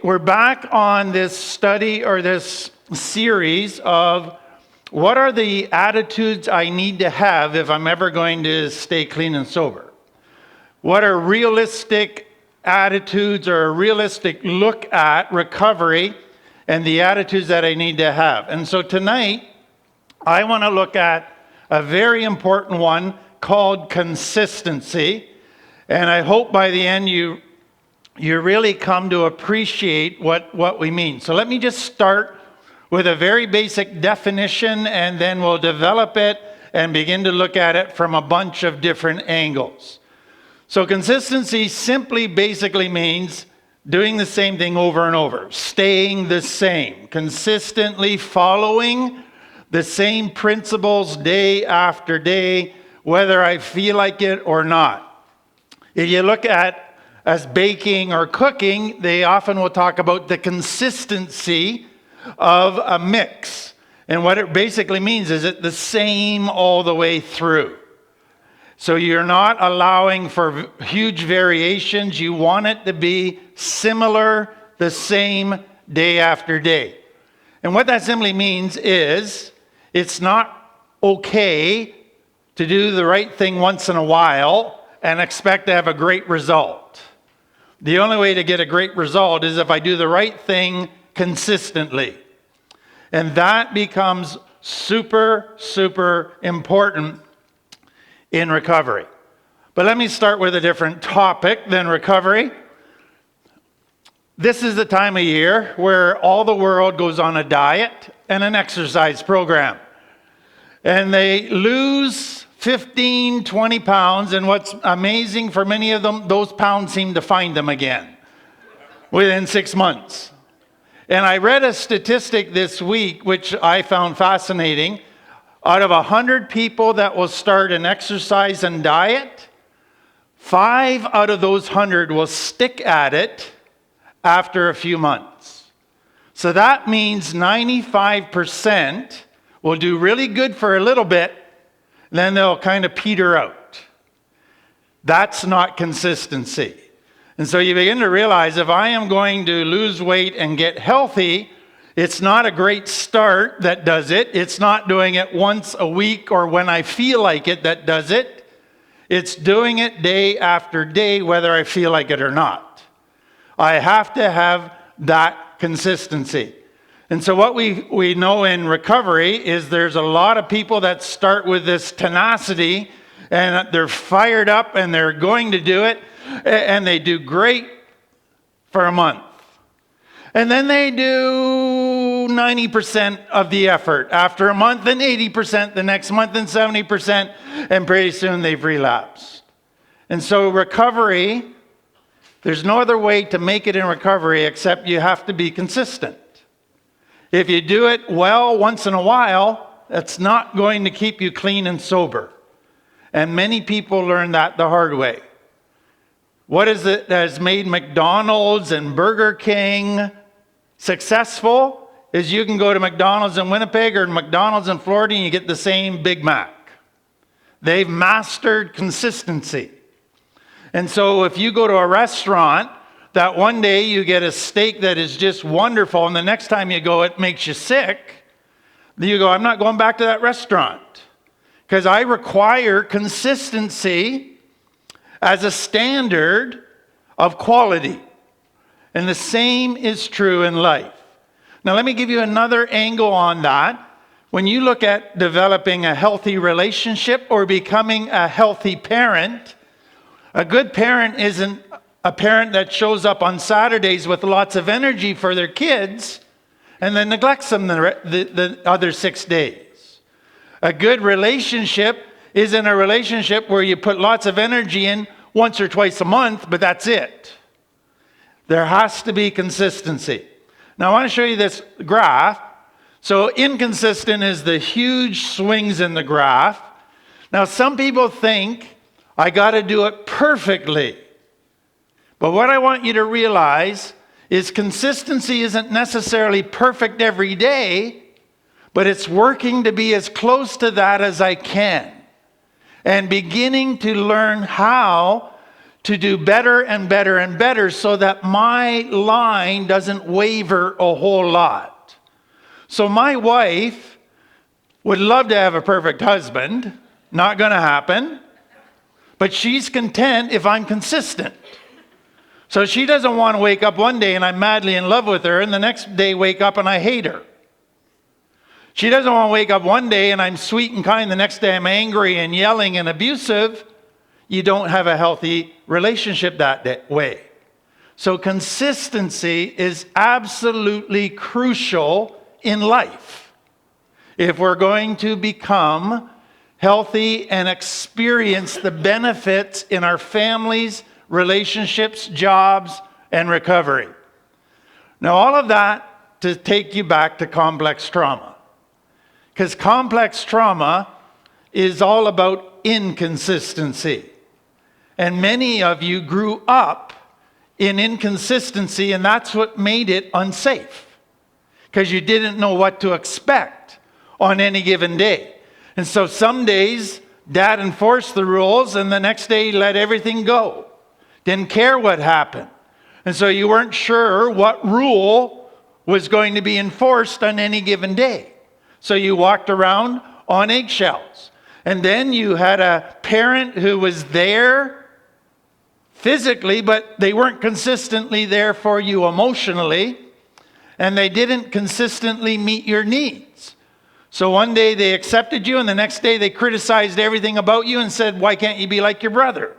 We're back on this study or this series of what are the attitudes I need to have if I'm ever going to stay clean and sober? What are realistic attitudes or a realistic look at recovery and the attitudes that I need to have? And so tonight, I want to look at a very important one called consistency. And I hope by the end you really come to appreciate what we mean. So let me just start with a very basic definition, and then we'll develop it and begin to look at it from a bunch of different angles. So consistency simply basically means doing the same thing over and over, staying the same, consistently following the same principles day after day, whether I feel like it or not. If you look at as baking or cooking, they often will talk about the consistency of a mix. And what it basically means is it the same all the way through. So you're not allowing for huge variations. You want it to be similar, the same day after day. And what that simply means is it's not okay to do the right thing once in a while and expect to have a great result. The only way to get a great result is if I do the right thing consistently. And that becomes super, super important in recovery. But let me start with a different topic than recovery. This is the time of year where all the world goes on a diet and an exercise program. And they lose 15, 20 pounds, and what's amazing for many of them, those pounds seem to find them again within 6 months. And I read a statistic this week, which I found fascinating. Out of 100 people that will start an exercise and diet, 5 out of those 100 will stick at it after a few months. So that means 95% will do really good for a little bit, then they'll kind of peter out. That's not consistency. And so you begin to realize if I am going to lose weight and get healthy, it's not a great start that does it. It's not doing it once a week or when I feel like it that does it. It's doing it day after day, whether I feel like it or not. I have to have that consistency. And so what we know in recovery is there's a lot of people that start with this tenacity and they're fired up and they're going to do it and they do great for a month. And then they do 90% of the effort after a month, and 80% the next month, and 70%, and pretty soon they've relapsed. And so recovery, there's no other way to make it in recovery except you have to be consistent. If you do it well once in a while, that's not going to keep you clean and sober. And many people learn that the hard way. What is it that has made McDonald's and Burger King successful is you can go to McDonald's in Winnipeg or McDonald's in Florida and you get the same Big Mac. They've mastered consistency. And so if you go to a restaurant, that one day you get a steak that is just wonderful, and the next time you go, it makes you sick. Then you go, I'm not going back to that restaurant. Because I require consistency as a standard of quality. And the same is true in life. Now let me give you another angle on that. When you look at developing a healthy relationship or becoming a healthy parent, a good parent isn't a parent that shows up on Saturdays with lots of energy for their kids and then neglects them the other 6 days. A good relationship isn't a relationship where you put lots of energy in once or twice a month, but that's it. There has to be consistency. Now I want to show you this graph. So inconsistent is the huge swings in the graph. Now some people think I got to do it perfectly. But what I want you to realize is consistency isn't necessarily perfect every day, but it's working to be as close to that as I can. And beginning to learn how to do better and better and better so that my line doesn't waver a whole lot. So my wife would love to have a perfect husband. Not going to happen. But she's content if I'm consistent. So she doesn't want to wake up one day and I'm madly in love with her and the next day wake up and I hate her. She doesn't want to wake up one day and I'm sweet and kind, the next day I'm angry and yelling and abusive. You don't have a healthy relationship that way. So consistency is absolutely crucial in life if we're going to become healthy and experience the benefits in our families, relationships, jobs, and recovery. Now, all of that to take you back to complex trauma. Because complex trauma is all about inconsistency. And many of you grew up in inconsistency, and that's what made it unsafe. Because you didn't know what to expect on any given day. And so some days, Dad enforced the rules, and the next day he let everything go. Didn't care what happened. And so you weren't sure what rule was going to be enforced on any given day. So you walked around on eggshells. And then you had a parent who was there physically, but they weren't consistently there for you emotionally. And they didn't consistently meet your needs. So one day they accepted you, and the next day they criticized everything about you and said, why can't you be like your brother?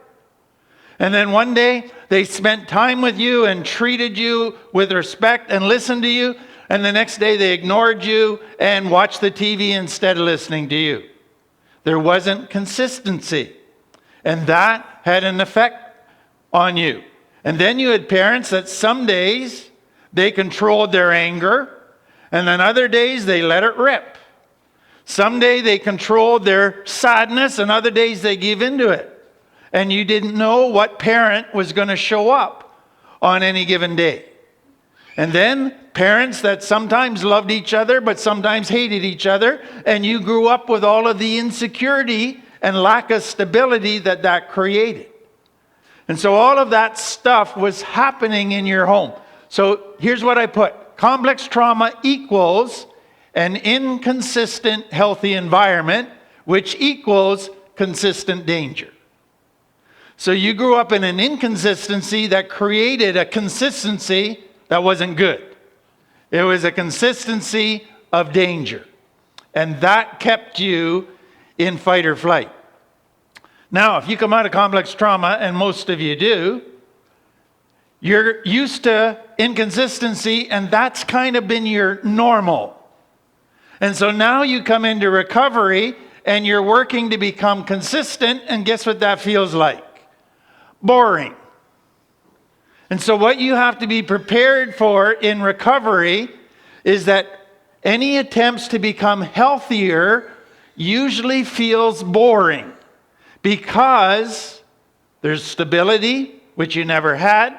And then one day they spent time with you and treated you with respect and listened to you. And the next day they ignored you and watched the TV instead of listening to you. There wasn't consistency. And that had an effect on you. And then you had parents that some days they controlled their anger, and then other days they let it rip. Some day they controlled their sadness, and other days they gave into it. And you didn't know what parent was going to show up on any given day. And then parents that sometimes loved each other, but sometimes hated each other, and you grew up with all of the insecurity and lack of stability that created. And so all of that stuff was happening in your home. So here's what I put. Complex trauma equals an inconsistent healthy environment, which equals consistent danger. So you grew up in an inconsistency that created a consistency that wasn't good. It was a consistency of danger. And that kept you in fight or flight. Now, if you come out of complex trauma, and most of you do, you're used to inconsistency, and that's kind of been your normal. And so now you come into recovery, and you're working to become consistent, and guess what that feels like? Boring. And so what you have to be prepared for in recovery is that any attempts to become healthier usually feels boring because there's stability, which you never had.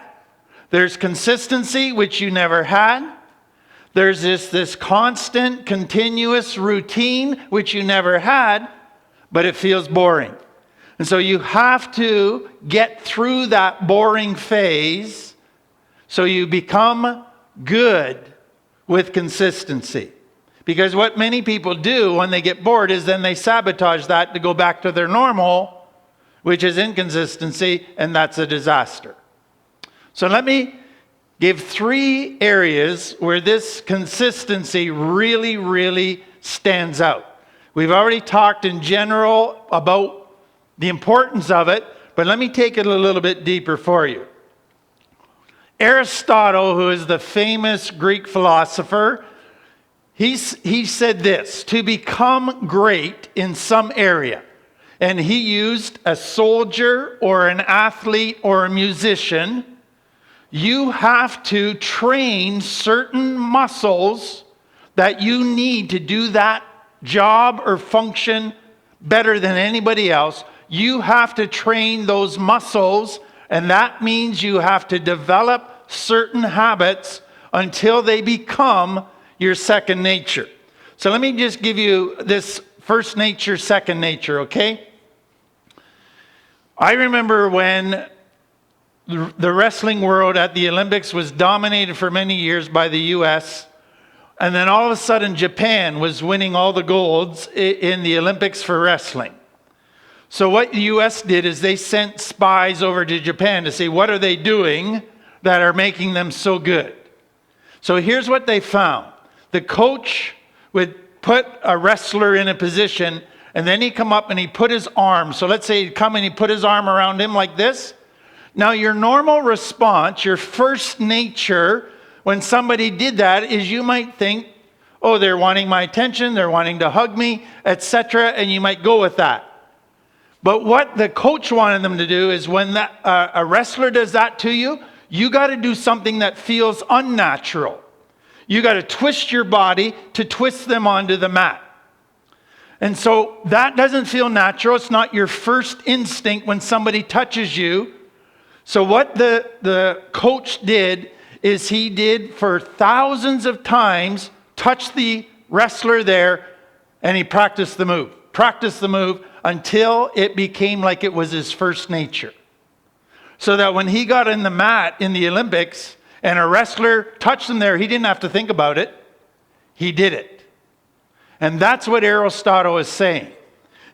There's consistency, which you never had. There's this constant, continuous routine, which you never had, but it feels boring. And so you have to get through that boring phase so you become good with consistency. Because what many people do when they get bored is then they sabotage that to go back to their normal, which is inconsistency, and that's a disaster. So let me give 3 areas where this consistency really, really stands out. We've already talked in general about the importance of it, but let me take it a little bit deeper for you. Aristotle, who is the famous Greek philosopher, he said this, to become great in some area. And he used a soldier or an athlete or a musician. You have to train certain muscles that you need to do that job or function better than anybody else. You have to train those muscles, and that means you have to develop certain habits until they become your second nature. So let me just give you this first nature, second nature, okay? I remember when the wrestling world at the Olympics was dominated for many years by the U.S., and then all of a sudden Japan was winning all the golds in the Olympics for wrestling. So what the U.S. did is they sent spies over to Japan to see what are they doing that are making them so good. So here's what they found. The coach would put a wrestler in a position, and then he'd come up and he'd put his arm. So let's say he'd come and he'd put his arm around him like this. Now your normal response, your first nature, when somebody did that is you might think, oh, they're wanting my attention, they're wanting to hug me, etc., and you might go with that. But what the coach wanted them to do is when a wrestler does that to you, you got to do something that feels unnatural. You got to twist your body to twist them onto the mat. And so that doesn't feel natural. It's not your first instinct when somebody touches you. So what the coach did is he did for thousands of times, touch the wrestler there, and he practiced the move until it became like it was his first nature. So that when he got in the mat in the Olympics and a wrestler touched him there, he didn't have to think about it. He did it. And that's what Aristotle is saying.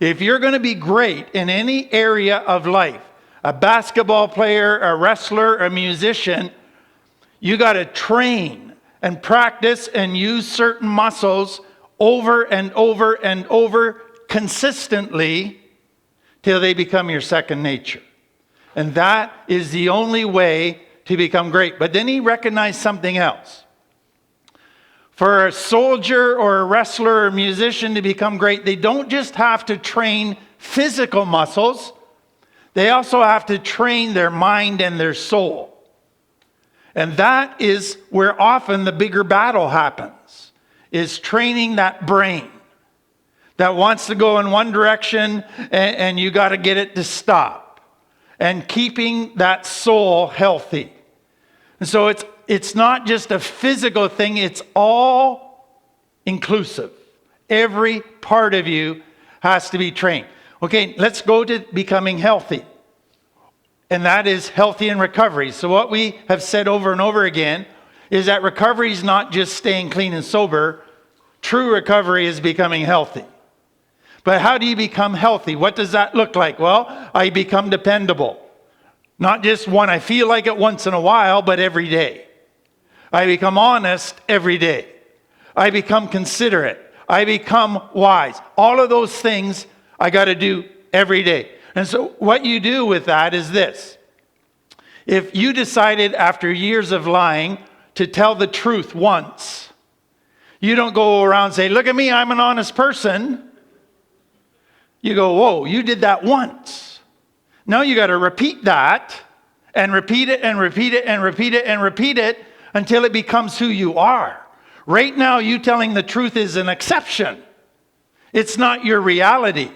If you're going to be great in any area of life, a basketball player, a wrestler, a musician, you got to train and practice and use certain muscles over and over and over consistently till they become your second nature. And that is the only way to become great. But then he recognized something else. For a soldier or a wrestler or a musician to become great, they don't just have to train physical muscles, they also have to train their mind and their soul. And that is where often the bigger battle happens, is training that brain that wants to go in one direction and you got to get it to stop. And keeping that soul healthy. And so it's not just a physical thing, it's all inclusive. Every part of you has to be trained. Okay, let's go to becoming healthy. And that is healthy in recovery. So what we have said over and over again is that recovery is not just staying clean and sober. True recovery is becoming healthy. But how do you become healthy? What does that look like? Well, I become dependable. Not just when I feel like it once in a while, but every day. I become honest every day. I become considerate. I become wise. All of those things I got to do every day. And so what you do with that is this. If you decided after years of lying to tell the truth once, you don't go around and say, look at me, I'm an honest person. You go, whoa, you did that once. Now you got to repeat that and repeat it and repeat it and repeat it and repeat it until it becomes who you are. Right now, you telling the truth is an exception. It's not your reality.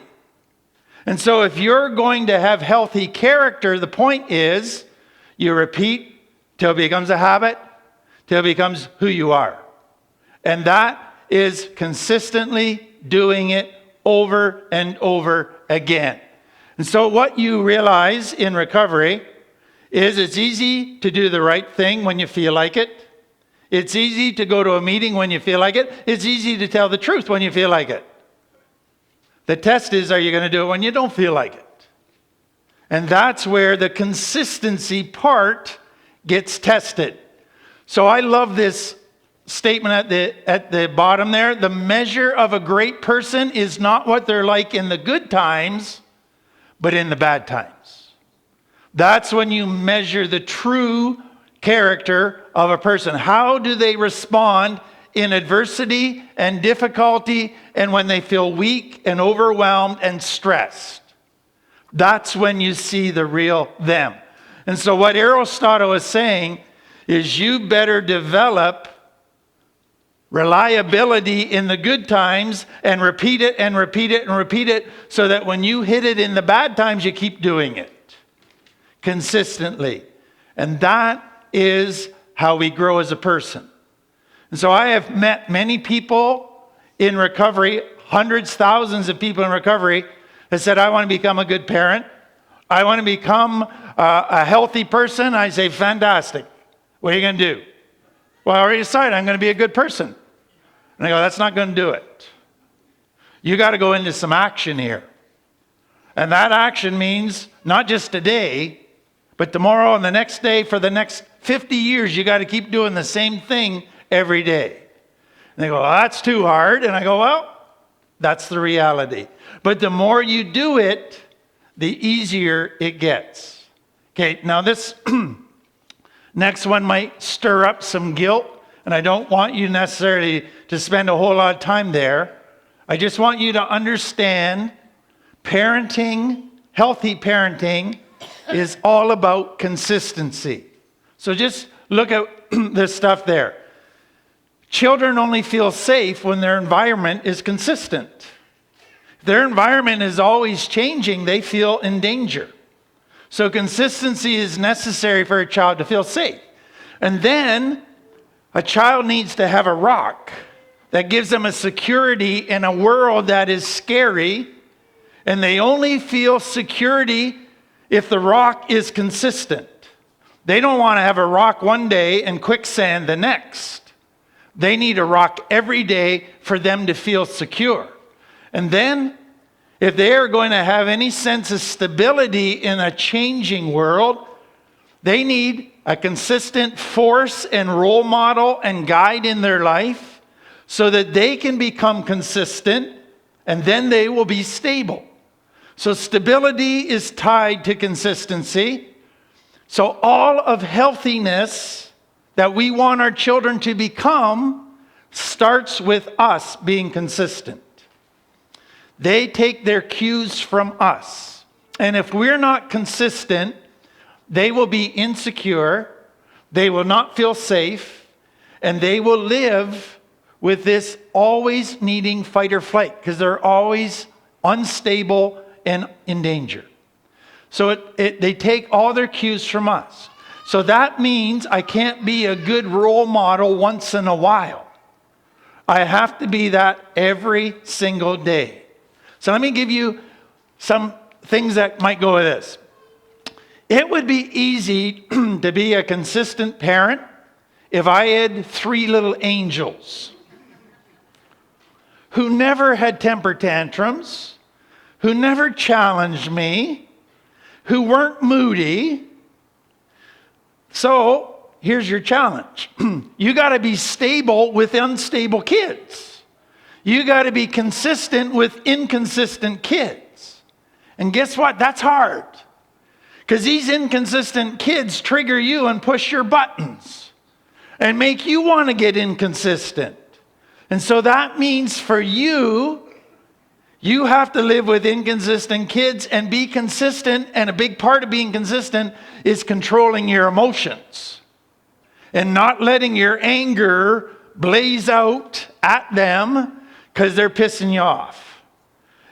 And so if you're going to have healthy character, the point is you repeat till it becomes a habit, till it becomes who you are. And that is consistently doing it over and over again. And so what you realize in recovery is it's easy to do the right thing when you feel like it. It's easy to go to a meeting when you feel like it. It's easy to tell the truth when you feel like it. The test is, are you going to do it when you don't feel like it? And that's where the consistency part gets tested. So I love this statement at the bottom there. The measure of a great person is not what they're like in the good times, but in the bad times. That's when you measure the true character of a person. How do they respond in adversity and difficulty and when they feel weak and overwhelmed and stressed? That's when you see the real them. And so what Aristotle is saying is you better develop reliability in the good times and repeat it and repeat it and repeat it so that when you hit it in the bad times, you keep doing it consistently. And that is how we grow as a person. And so I have met many people in recovery, hundreds, thousands of people in recovery that said, I want to become a good parent. I want to become a healthy person. I say, fantastic. What are you going to do? Well, I already decided I'm going to be a good person. And I go, that's not going to do it. You got to go into some action here. And that action means not just today, but tomorrow and the next day for the next 50 years, you got to keep doing the same thing every day. And they go, well, that's too hard. And I go, well, that's the reality. But the more you do it, the easier it gets. Okay, now this next one might stir up some guilt, and I don't want you necessarily to spend a whole lot of time there. I just want you to understand parenting, healthy parenting, is all about consistency. So just look at this stuff there. Children only feel safe when their environment is consistent. If their environment is always changing, they feel in danger. So consistency is necessary for a child to feel safe. And then a child needs to have a rock that gives them a security in a world that is scary, and they only feel security if the rock is consistent. They don't want to have a rock one day and quicksand the next. They need a rock every day for them to feel secure. And then, if they are going to have any sense of stability in a changing world, they need a consistent force and role model and guide in their life so that they can become consistent, and then they will be stable. So stability is tied to consistency. So all of healthiness that we want our children to become starts with us being consistent. They take their cues from us. And if we're not consistent, they will be insecure, they will not feel safe, and they will live with this always needing fight or flight because they're always unstable and in danger. So they take all their cues from us. So that means I can't be a good role model once in a while. I have to be that every single day. So let me give you some things that might go with this. It would be easy to be a consistent parent if I had 3 little angels who never had temper tantrums, who never challenged me, who weren't moody. So here's your challenge. You got to be stable with unstable kids. You got to be consistent with inconsistent kids. And guess what? That's hard. Because these inconsistent kids trigger you and push your buttons and make you want to get inconsistent. And so that means for you, you have to live with inconsistent kids and be consistent. And a big part of being consistent is controlling your emotions and not letting your anger blaze out at them because they're pissing you off.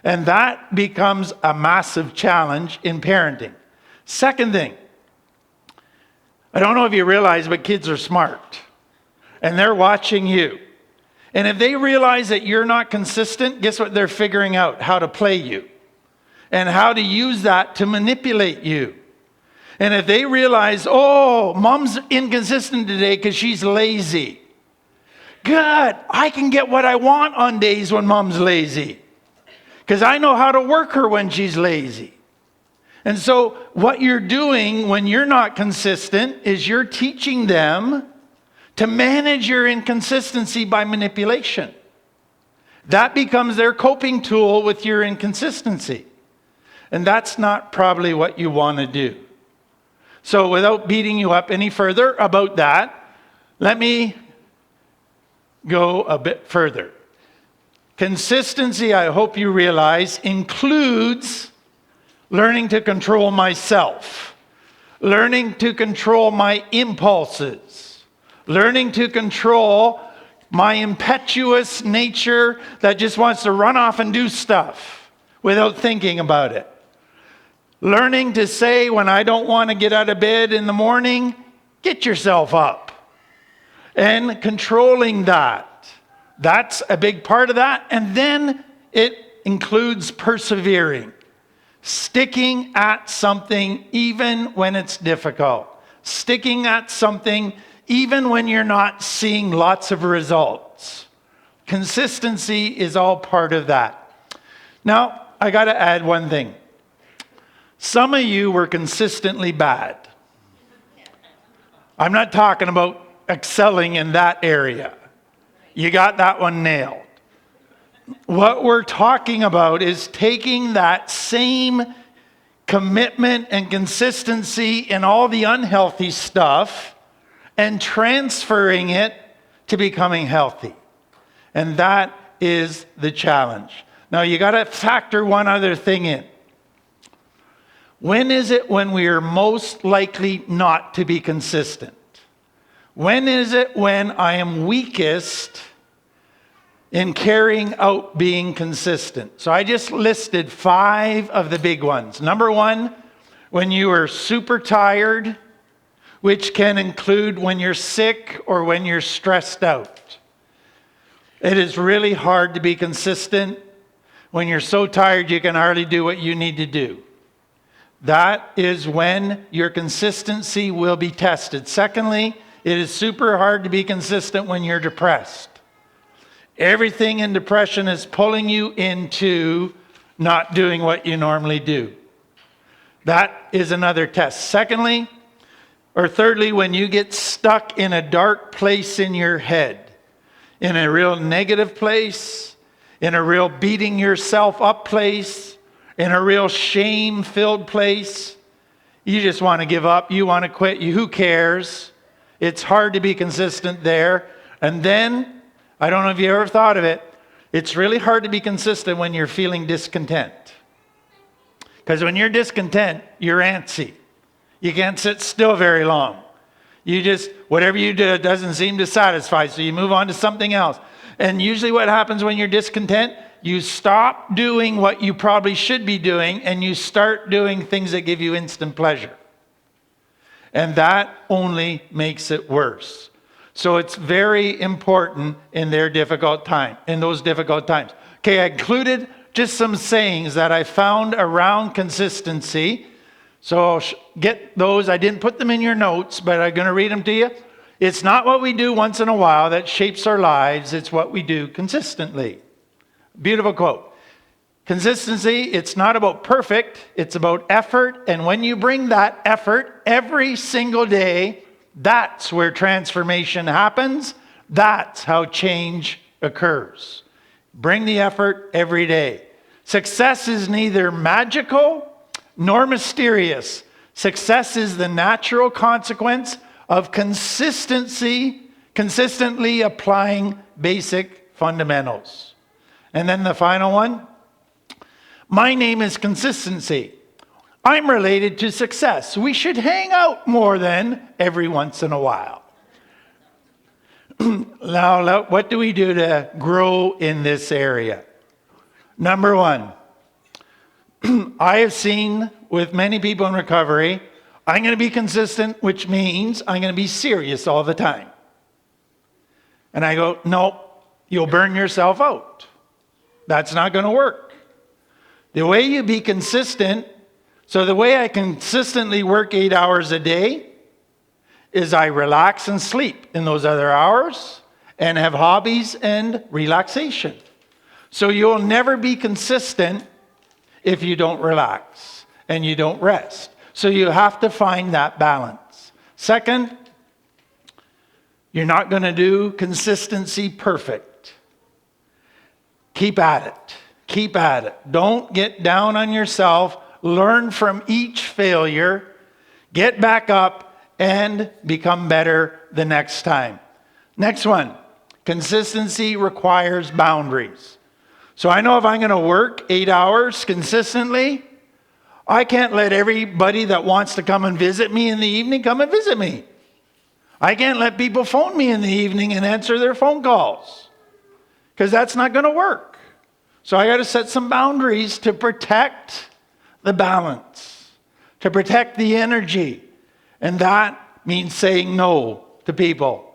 And that becomes a massive challenge in parenting. Second thing, I don't know if you realize, but kids are smart and they're watching you. And if they realize that you're not consistent, guess what they're figuring out? How to play you and how to use that to manipulate you. And if they realize, oh, mom's inconsistent today because she's lazy. Good, I can get what I want on days when mom's lazy because I know how to work her when she's lazy. And so what you're doing when you're not consistent is you're teaching them to manage your inconsistency by manipulation. That becomes their coping tool with your inconsistency. And that's not probably what you want to do. So without beating you up any further about that, let me go a bit further. Consistency, I hope you realize, includes learning to control myself, learning to control my impulses, learning to control my impetuous nature that just wants to run off and do stuff without thinking about it. Learning to say when I don't want to get out of bed in the morning, get yourself up. And controlling that. That's a big part of that. And then it includes persevering. Sticking at something even when it's difficult. Sticking at something even when you're not seeing lots of results. Consistency is all part of that. Now, I got to add one thing. Some of you were consistently bad. I'm not talking about excelling in that area. You got that one nailed. What we're talking about is taking that same commitment and consistency in all the unhealthy stuff and transferring it to becoming healthy. And that is the challenge. Now you got to factor one other thing in. When is it when we are most likely not to be consistent? When is it when I am weakest in carrying out being consistent? So I just listed 5 of the big ones. Number 1, when you are super tired, which can include when you're sick or when you're stressed out. It is really hard to be consistent when you're so tired you can hardly do what you need to do. That is when your consistency will be tested. Secondly, it is super hard to be consistent when you're depressed. Everything in depression is pulling you into not doing what you normally do. That is another test. Thirdly, when you get stuck in a dark place in your head, in a real negative place, in a real beating yourself up place, in a real shame-filled place, you just want to give up, you want to quit, who cares? It's hard to be consistent there. And then, I don't know if you ever thought of it, it's really hard to be consistent when you're feeling discontent. Because when you're discontent, you're antsy. You can't sit still very long. Whatever you do, it doesn't seem to satisfy, so you move on to something else. And usually what happens when you're discontent, you stop doing what you probably should be doing, and you start doing things that give you instant pleasure. And that only makes it worse. So it's very important in those difficult times. Okay, I included just some sayings that I found around consistency. So I'll get those. I didn't put them in your notes, but I'm going to read them to you. It's not what we do once in a while that shapes our lives. It's what we do consistently. Beautiful quote. Consistency, it's not about perfect. It's about effort. And when you bring that effort every single day, that's where transformation happens. That's how change occurs. Bring the effort every day. Success is neither magical nor mysterious. Success is the natural consequence of consistently applying basic fundamentals. And then the final one. My name is consistency. I'm related to success. We should hang out more than every once in a while. Now, what do we do to grow in this area? Number 1, I have seen with many people in recovery, I'm going to be consistent, which means I'm going to be serious all the time. And I go, no, you'll burn yourself out. That's not going to work. The way you be consistent, so the way I consistently work 8 hours a day is I relax and sleep in those other hours and have hobbies and relaxation. So you'll never be consistent if you don't relax and you don't rest. So you have to find that balance. Second, you're not going to do consistency perfect. Keep at it. Keep at it. Don't get down on yourself. Learn from each failure. Get back up and become better the next time. Next one. Consistency requires boundaries. So I know if I'm going to work 8 hours consistently, I can't let everybody that wants to come and visit me in the evening come and visit me. I can't let people phone me in the evening and answer their phone calls, because that's not going to work. So I got to set some boundaries to protect the balance, to protect the energy. And that means saying no to people.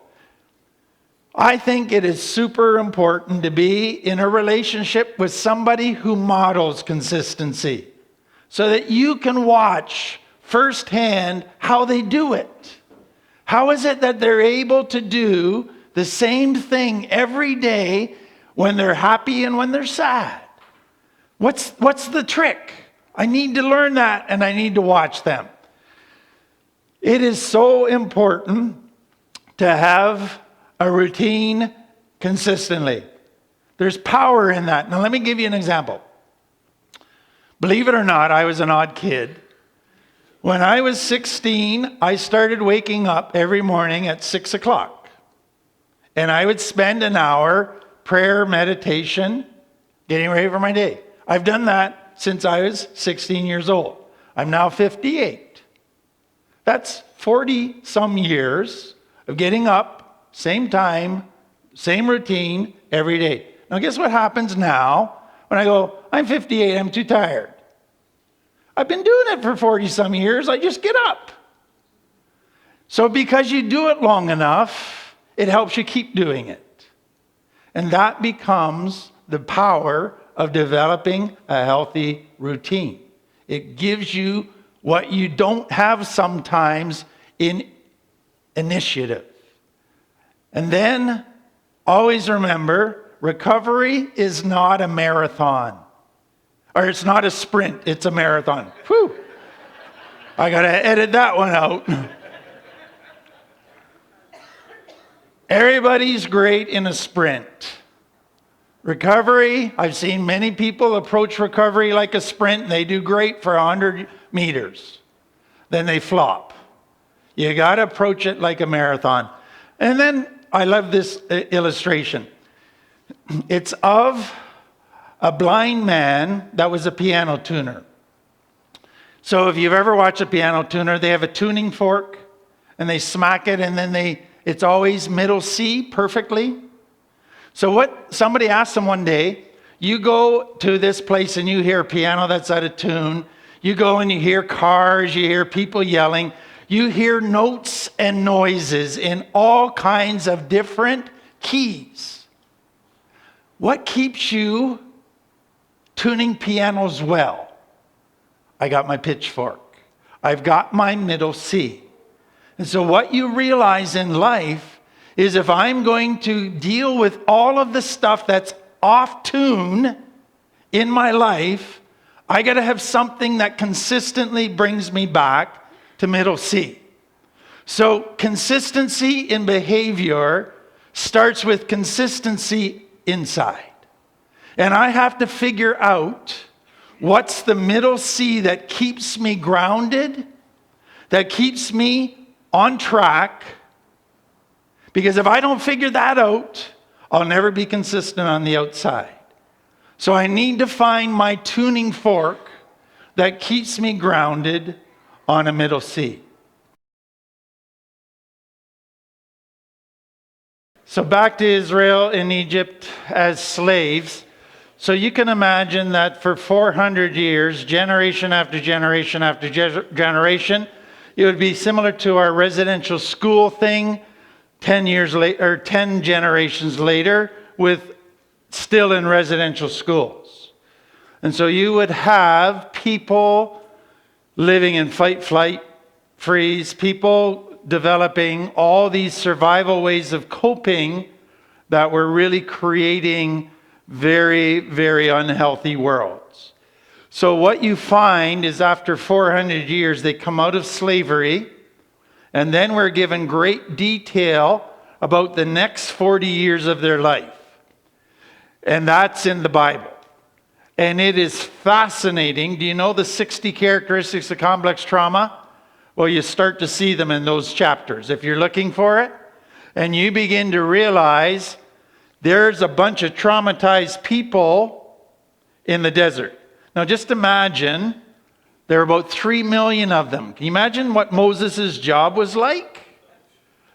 I think it is super important to be in a relationship with somebody who models consistency. so that you can watch firsthand how they do it. How is it that they're able to do the same thing every day when they're happy and when they're sad? What's the trick? I need to learn that, and I need to watch them. It is so important to have a routine consistently. There's power in that. Now, let me give you an example. Believe it or not, I was an odd kid. When I was 16, I started waking up every morning at 6 o'clock. And I would spend an hour prayer, meditation, getting ready for my day. I've done that since I was 16 years old. I'm now 58. That's 40 some years of getting up, same time, same routine every day. Now guess what happens now when I go, I'm 58, I'm too tired. I've been doing it for 40 some years, I just get up. So because you do it long enough, it helps you keep doing it. And that becomes the power of developing a healthy routine. It gives you what you don't have sometimes in initiative. And then always remember, recovery is not a marathon. Or it's not a sprint, it's a marathon. Whew. I got to edit that one out. Everybody's great in a sprint. Recovery, I've seen many people approach recovery like a sprint, and they do great for 100 meters. Then they flop. You got to approach it like a marathon. And then I love this illustration. It's of a blind man that was a piano tuner. So if you've ever watched a piano tuner, they have a tuning fork and they smack it, and then it's always middle C perfectly. So what somebody asked him one day, you go to this place and you hear a piano that's out of tune. You go and you hear cars, you hear people yelling. You hear notes and noises in all kinds of different keys. What keeps you tuning pianos well? I got my pitchfork. I've got my middle C. And so what you realize in life is if I'm going to deal with all of the stuff that's off tune in my life, I got to have something that consistently brings me back to middle C. So consistency in behavior starts with consistency inside. And I have to figure out what's the middle C that keeps me grounded, that keeps me on track. Because if I don't figure that out, I'll never be consistent on the outside. So I need to find my tuning fork that keeps me grounded on a middle C. So back to Israel in Egypt as slaves. So you can imagine that for 400 years, generation after generation after generation, it would be similar to our residential school thing. 10 years later, or 10 generations later, with still in residential schools. And so you would have people living in fight, flight, freeze, people developing all these survival ways of coping that were really creating very, very unhealthy worlds. So what you find is after 400 years, they come out of slavery. And then we're given great detail about the next 40 years of their life. And that's in the Bible. And it is fascinating. Do you know the 60 characteristics of complex trauma? Well, you start to see them in those chapters if you're looking for it. And you begin to realize there's a bunch of traumatized people in the desert. Now just imagine, there are about 3 million of them. Can you imagine what Moses' job was like?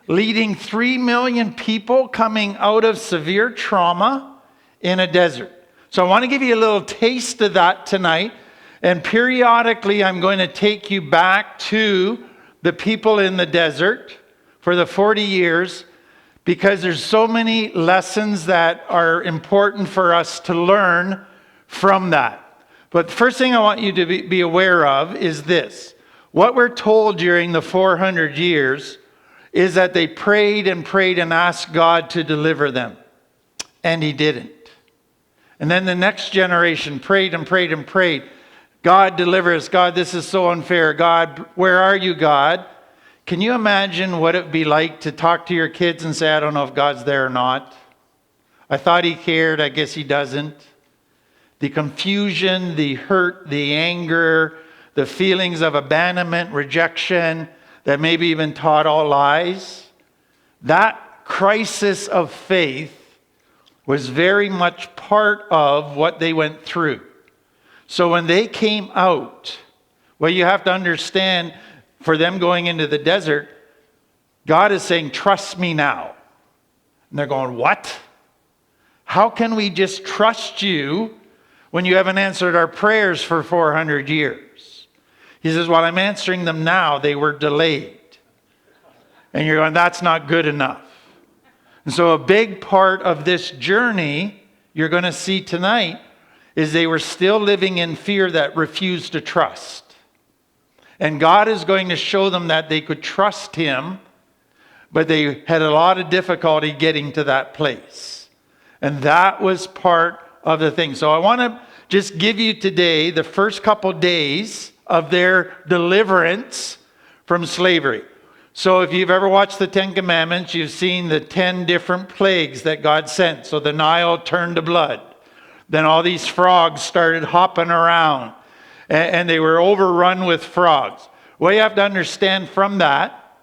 Leading 3 million people coming out of severe trauma in a desert. So I want to give you a little taste of that tonight. And periodically I'm going to take you back to the people in the desert for the 40 years, because there's so many lessons that are important for us to learn from that. But the first thing I want you to be aware of is this. What we're told during the 400 years is that they prayed and prayed and asked God to deliver them. And he didn't. And then the next generation prayed and prayed and prayed. God, deliver us. God, this is so unfair. God, where are you, God? Can you imagine what it would be like to talk to your kids and say, I don't know if God's there or not. I thought he cared. I guess he doesn't. The confusion, the hurt, the anger, the feelings of abandonment, rejection, that maybe even taught all lies. That crisis of faith was very much part of what they went through. So when they came out, well, you have to understand, for them going into the desert, God is saying, trust me now. And they're going, what? How can we just trust you when you haven't answered our prayers for 400 years? He says, well, I'm answering them now. They were delayed. And you're going, that's not good enough. And so a big part of this journey you're going to see tonight is they were still living in fear that refused to trust. And God is going to show them that they could trust him, but they had a lot of difficulty getting to that place. And that was part of the thing. So I want to just give you today the first couple days of their deliverance from slavery. So if you've ever watched the Ten Commandments, you've seen the 10 different plagues that God sent. So the Nile turned to blood. Then all these frogs started hopping around, and they were overrun with frogs. What you have to understand from that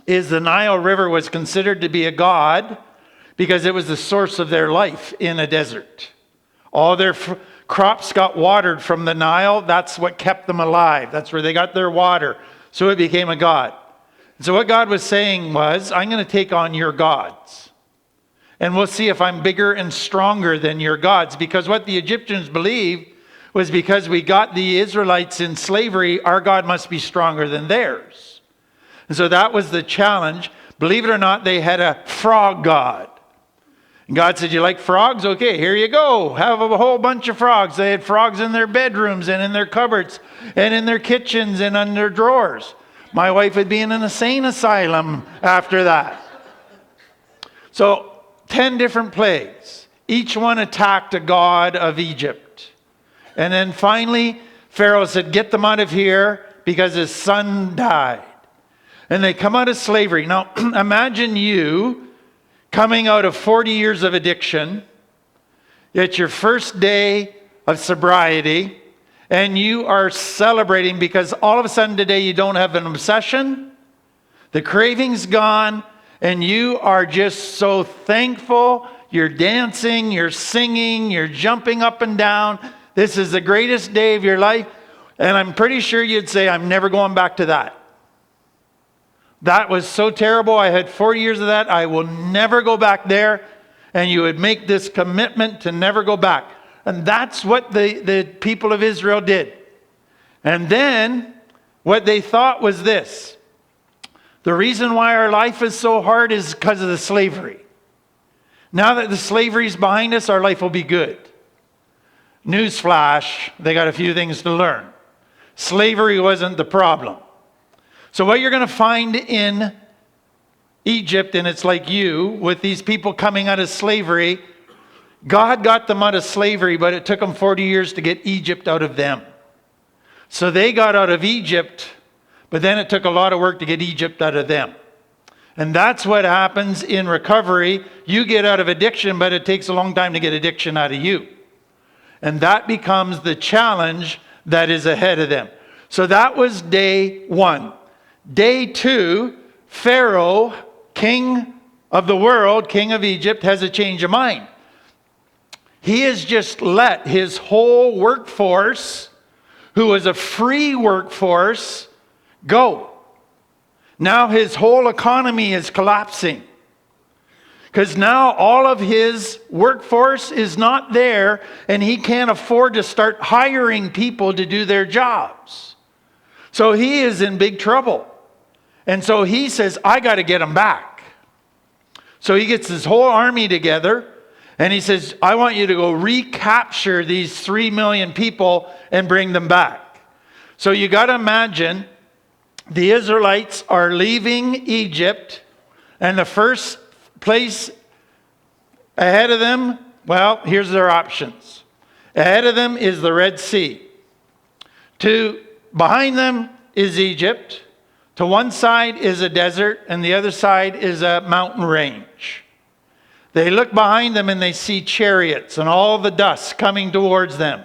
is the Nile River was considered to be a god because it was the source of their life in a desert. All their crops got watered from the Nile. That's what kept them alive. That's where they got their water. So it became a god. So what God was saying was, I'm going to take on your gods. And we'll see if I'm bigger and stronger than your gods. Because what the Egyptians believed was because we got the Israelites in slavery, our God must be stronger than theirs. And so that was the challenge. Believe it or not, they had a frog god. And God said, you like frogs? Okay, here you go. Have a whole bunch of frogs. They had frogs in their bedrooms and in their cupboards and in their kitchens and in their drawers. My wife would be in an insane asylum after that. So 10 different plagues. Each one attacked a god of Egypt. And then finally, Pharaoh said, get them out of here because his son died. And they come out of slavery. Now, imagine you coming out of 40 years of addiction. It's your first day of sobriety. And you are celebrating because all of a sudden today you don't have an obsession. The craving's gone. And you are just so thankful. You're dancing, you're singing, you're jumping up and down. This is the greatest day of your life. And I'm pretty sure you'd say, I'm never going back to that. That was so terrible. I had 40 years of that. I will never go back there. And you would make this commitment to never go back. And that's what the people of Israel did. And then what they thought was this. The reason why our life is so hard is because of the slavery. Now that the slavery is behind us, our life will be good. Newsflash, they got a few things to learn. Slavery wasn't the problem. So what you're going to find in Egypt, and it's like you, with these people coming out of slavery, God got them out of slavery, but it took them 40 years to get Egypt out of them. So they got out of Egypt, but then it took a lot of work to get Egypt out of them. And that's what happens in recovery. You get out of addiction, but it takes a long time to get addiction out of you. And that becomes the challenge that is ahead of them. So that was day one. Day two, Pharaoh, king of the world, king of Egypt, has a change of mind. He has just let his whole workforce, who was a free workforce, go. Now his whole economy is collapsing. Because now all of his workforce is not there, and he can't afford to start hiring people to do their jobs. So he is in big trouble. And so he says, I got to get them back. So he gets his whole army together, And he says, I want you to go recapture these 3 million people and bring them back. So you got to imagine the Israelites are leaving Egypt, and the first place ahead of them, well, here's their options. Ahead of them is the Red Sea. Behind them is Egypt. To one side is a desert, and the other side is a mountain range. They look behind them and they see chariots and all the dust coming towards them.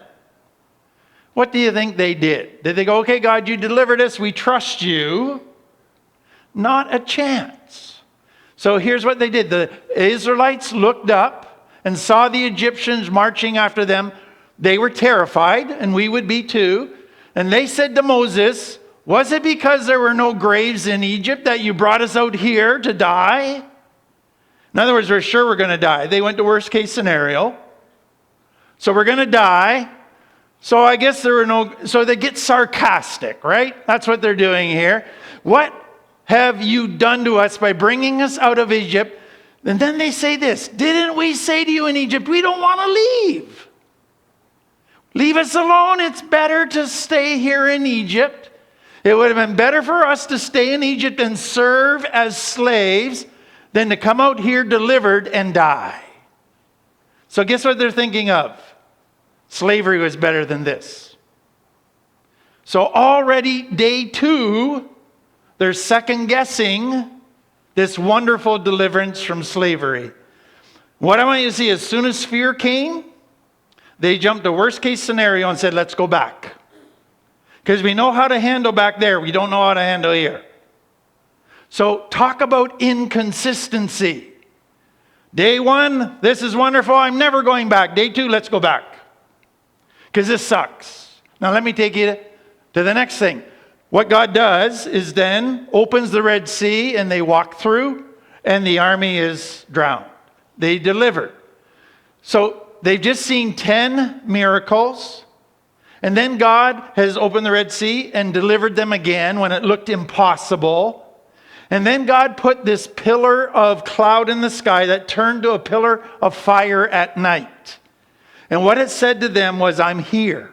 What do you think they did? Did they go, okay, God, you delivered us, we trust you? Not a chance. So here's what they did. The Israelites looked up and saw the Egyptians marching after them. They were terrified, and we would be too. And they said to Moses, was it because there were no graves in Egypt that you brought us out here to die? In other words, we're sure we're going to die. They went to worst case scenario. So we're going to die. So I guess there were no, so they get sarcastic, right? That's what they're doing here. What have you done to us by bringing us out of Egypt? And then they say this, didn't we say to you in Egypt, we don't want to leave? Leave us alone. It's better to stay here in Egypt. It would have been better for us to stay in Egypt and serve as slaves than to come out here delivered and die. So guess what they're thinking of? Slavery was better than this. So already day 2, they're second guessing this wonderful deliverance from slavery. What I want you to see, as soon as fear came, they jumped to worst case scenario and said, let's go back. Because we know how to handle back there. We don't know how to handle here. So talk about inconsistency. Day 1, this is wonderful. I'm never going back. Day 2, let's go back. Because this sucks. Now let me take you to the next thing. What God does is then opens the Red Sea and they walk through and the army is drowned. They delivered. So they've just seen 10 miracles. And then God has opened the Red Sea and delivered them again when it looked impossible. And then God put this pillar of cloud in the sky that turned to a pillar of fire at night. And what it said to them was, I'm here.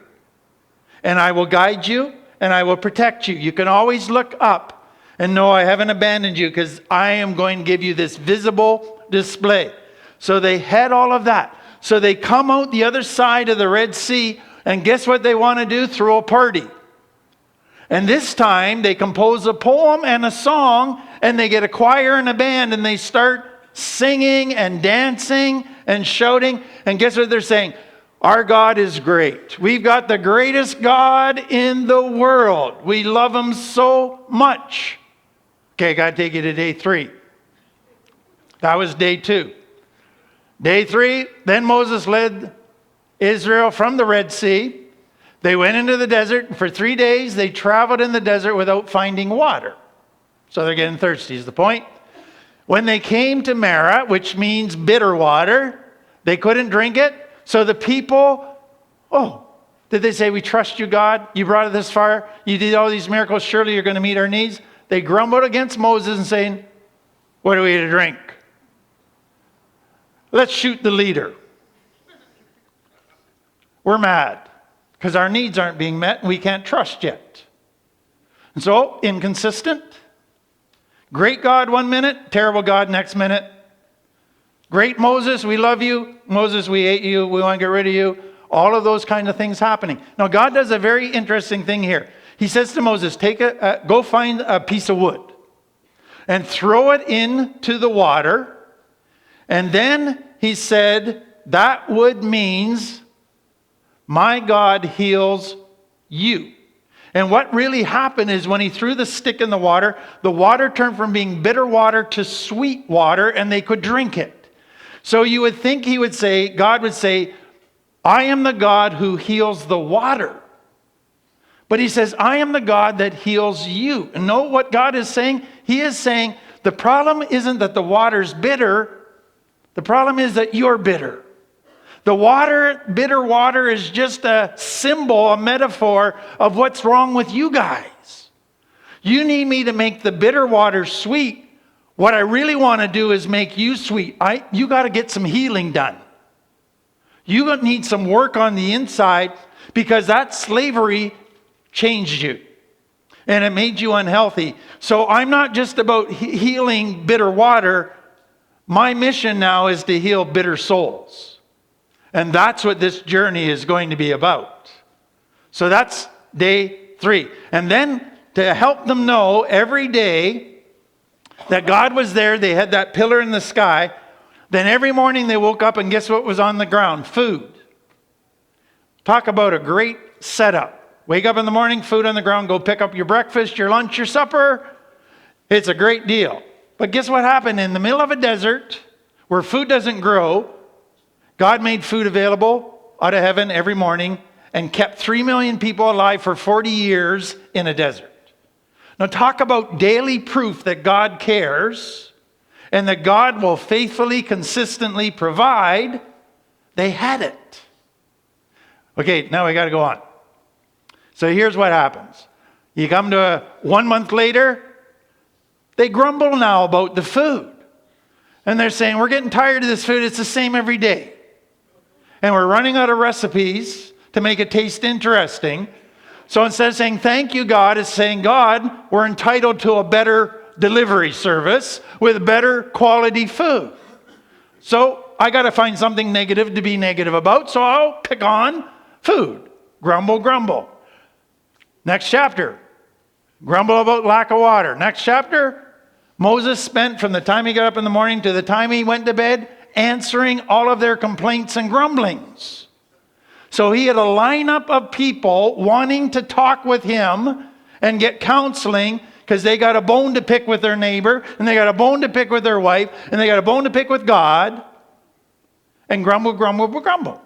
And I will guide you and I will protect you. You can always look up and know I haven't abandoned you because I am going to give you this visible display. So they had all of that. So they come out the other side of the Red Sea, and guess what they want to do? Throw a party. And this time they compose a poem and a song, and they get a choir and a band, and they start singing and dancing and shouting. And guess what they're saying? Our God is great. We've got the greatest God in the world. We love him so much. Okay, I got to take you to day 3. That was day 2. Day 3, then Moses led Israel from the Red Sea. They went into the desert. For 3 days, they traveled in the desert without finding water. So they're getting thirsty is the point. When they came to Marah, which means bitter water, they couldn't drink it. So the people, did they say, we trust you, God? You brought us this far. You did all these miracles. Surely you're going to meet our needs. They grumbled against Moses and saying, what are we to drink? Let's shoot the leader. We're mad because our needs aren't being met and we can't trust yet. And so, inconsistent. Great God 1 minute, terrible God next minute. Great Moses, we love you. Moses, we hate you. We want to get rid of you. All of those kind of things happening. Now, God does a very interesting thing here. He says to Moses, go find a piece of wood and throw it into the water. And then he said, that wood means my God heals you. And what really happened is when he threw the stick in the water turned from being bitter water to sweet water, and they could drink it. So you would think God would say, I am the God who heals the water. But he says, I am the God that heals you. And know what God is saying? He is saying, the problem isn't that the water's bitter. The problem is that you're bitter. The bitter water is just a symbol, a metaphor of what's wrong with you guys. You need me to make the bitter water sweet. What I really want to do is make you sweet. You got to get some healing done. You need some work on the inside because that slavery changed you. And it made you unhealthy. So I'm not just about healing bitter water. My mission now is to heal bitter souls. And that's what this journey is going to be about. So that's day 3. And then to help them know every day that God was there, they had that pillar in the sky. Then every morning they woke up and guess what was on the ground? Food. Talk about a great setup. Wake up in the morning, food on the ground, go pick up your breakfast, your lunch, your supper. It's a great deal. But guess what happened? In the middle of a desert where food doesn't grow, God made food available out of heaven every morning and kept 3 million people alive for 40 years in a desert. Now talk about daily proof that God cares and that God will faithfully, consistently provide. They had it. Okay, now we got to go on. So here's what happens. You come to 1 month later, they grumble now about the food. And they're saying, we're getting tired of this food. It's the same every day. And we're running out of recipes to make it taste interesting. So instead of saying, thank you, God, it's saying, God, we're entitled to a better delivery service with better quality food. So I got to find something negative to be negative about. So I'll pick on food. Grumble, grumble. Next chapter, grumble about lack of water. Next chapter, Moses spent from the time he got up in the morning to the time he went to bed answering all of their complaints and grumblings. So he had a lineup of people wanting to talk with him and get counseling because they got a bone to pick with their neighbor, and they got a bone to pick with their wife, and they got a bone to pick with God, and grumble, grumble, grumble.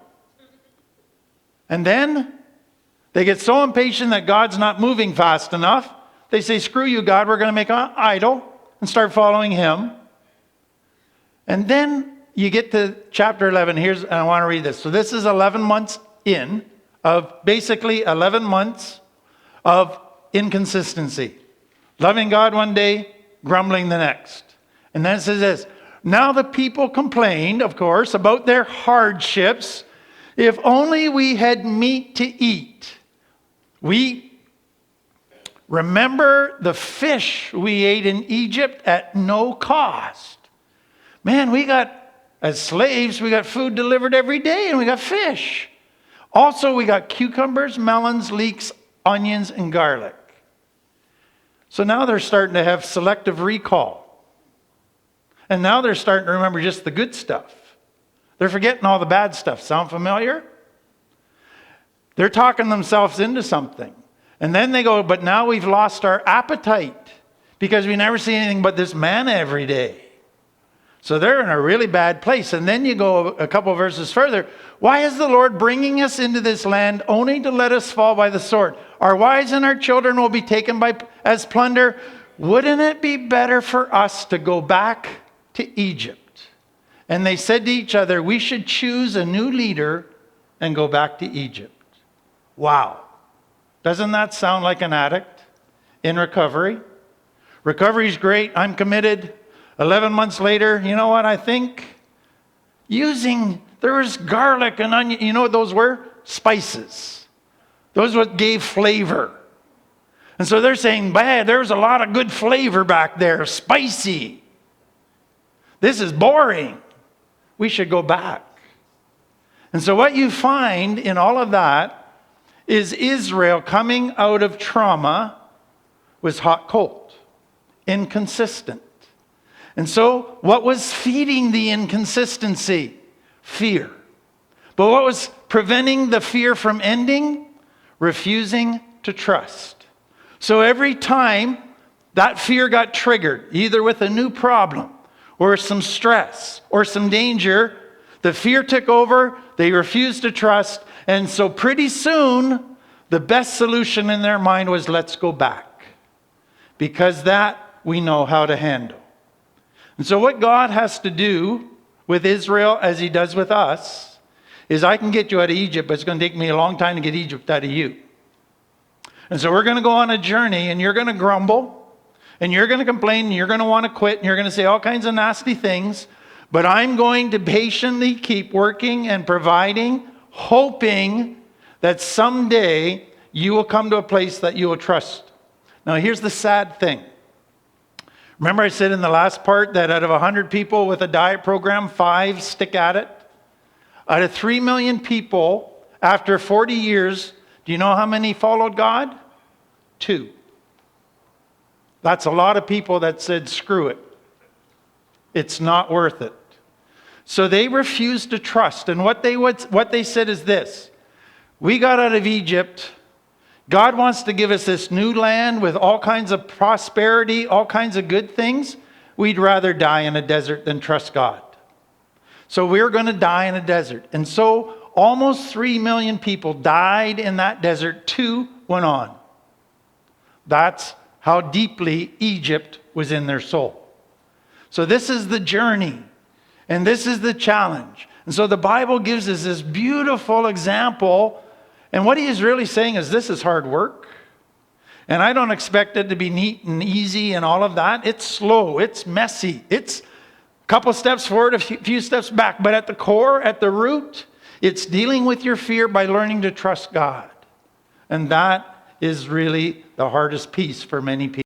And then they get so impatient that God's not moving fast enough. They say, screw you, God, we're going to make an idol and start following him. And then you get to chapter 11. And I want to read this. So this is 11 months in of basically 11 months of inconsistency. Loving God one day, grumbling the next. And then it says this. Now the people complained, of course, about their hardships. If only we had meat to eat. We remember the fish we ate in Egypt at no cost. Man, as slaves, we got food delivered every day and we got fish. Also, we got cucumbers, melons, leeks, onions, and garlic. So now they're starting to have selective recall. And now they're starting to remember just the good stuff. They're forgetting all the bad stuff. Sound familiar? They're talking themselves into something. And then they go, but now we've lost our appetite because we never see anything but this manna every day. So they're in a really bad place. And then you go a couple verses further. Why is the Lord bringing us into this land only to let us fall by the sword? Our wives and our children will be taken as plunder. Wouldn't it be better for us to go back to Egypt? And they said to each other, we should choose a new leader and go back to Egypt. Wow. Doesn't that sound like an addict in recovery? Recovery's great. I'm committed. 11 months later, you know what I think? There was garlic and onion. You know what those were? Spices. Those what gave flavor. And so they're saying, there's a lot of good flavor back there. Spicy. This is boring. We should go back. And so what you find in all of that is Israel coming out of trauma was hot cold, inconsistent. And so what was feeding the inconsistency? Fear. But what was preventing the fear from ending? Refusing to trust. So every time that fear got triggered, either with a new problem or some stress or some danger, the fear took over, they refused to trust, and so pretty soon, the best solution in their mind was, let's go back. Because that we know how to handle. And so what God has to do with Israel, as he does with us, is I can get you out of Egypt, but it's going to take me a long time to get Egypt out of you. And so we're going to go on a journey, and you're going to grumble, and you're going to complain, and you're going to want to quit, and you're going to say all kinds of nasty things. But I'm going to patiently keep working and providing, hoping that someday you will come to a place that you will trust. Now, here's the sad thing. Remember I said in the last part that out of 100 people with a diet program, 5 stick at it? Out of 3 million people, after 40 years, do you know how many followed God? 2. That's a lot of people that said, screw it. It's not worth it. So they refused to trust. And what they said is this: we got out of Egypt. God wants to give us this new land with all kinds of prosperity, all kinds of good things. We'd rather die in a desert than trust God. So we're going to die in a desert. And so almost 3 million people died in that desert. 2 went on. That's how deeply Egypt was in their soul. So this is the journey. And this is the challenge. And so the Bible gives us this beautiful example. And what he is really saying is this is hard work. And I don't expect it to be neat and easy and all of that. It's slow. It's messy. It's a couple steps forward, a few steps back. But at the core, at the root, it's dealing with your fear by learning to trust God. And that is really the hardest piece for many people.